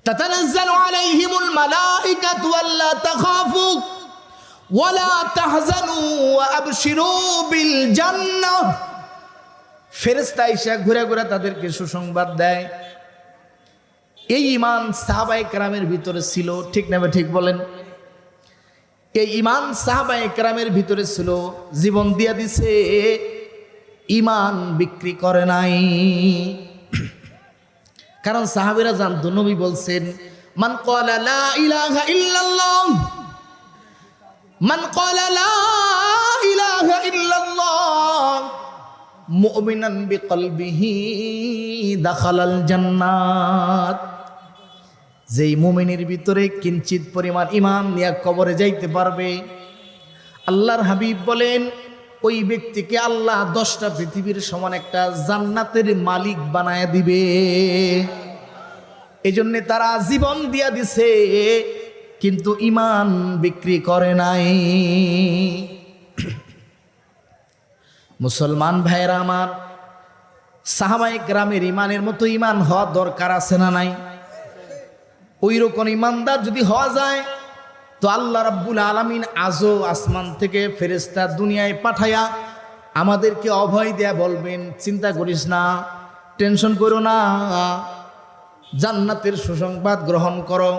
তাতানাজ্জালু আলাইহিমুল মালাইকাতু আল্লা তাখাফু ওয়ালা তাহজানু ওয়া আবশিরু বিল জান্নাহ। ফেরেশতা এসে ঘুরে ঘুরে তাদেরকে সুসংবাদ দেয়। এই ঈমান সাহাবায়ে কেরামের ভিতরে ছিল, ঠিক না ঠিক বলেন? এই ঈমান সাহাবায়ে কেরামের ভিতরে ছিল, জীবন দিয়া দিছে, ঈমান বিক্রি করে নাই। কারণ সাহাবীরা জানতো, নবী বলছেন, মান ক্বালা লা ইলাহা ইল্লাল্লাহ, মান ক্বালা লা ইলাহা ইল্লাল্লাহ মুমিনান বিকলবিহি দাখালাল জান্নাত। যেই মুমিনের ভিতরে কিঞ্চিত পরিমাণ ঈমান নিয়ে কবরে যাইতে পারবে, আল্লাহর হাবিব বলেন ওই ব্যক্তিকে আল্লাহ 10টা পৃথিবীর সমান একটা জান্নাতের মালিক বানায় দিবে। এজন্য তারা জীবন দিয়া দিছে, কিন্তু ঈমান বিক্রি করে নাই। মুসলমান ভাইরা আমার, সাহাবায়ে কেরামের ঈমানের মতো ঈমান হওয়া দরকার আছে না নাই? ওই রকম ঈমানদার যদি হওয়া যায়, তো আল্লাহ রাব্বুল আলামিন আজও আসমান থেকে ফেরেশতা দুনিয়ায় পাঠায়া আমাদেরকে অভয় দেয়া বলবেন, চিন্তা করিস না, টেনশন করো না, জান্নাতের সুসংবাদ গ্রহণ করো।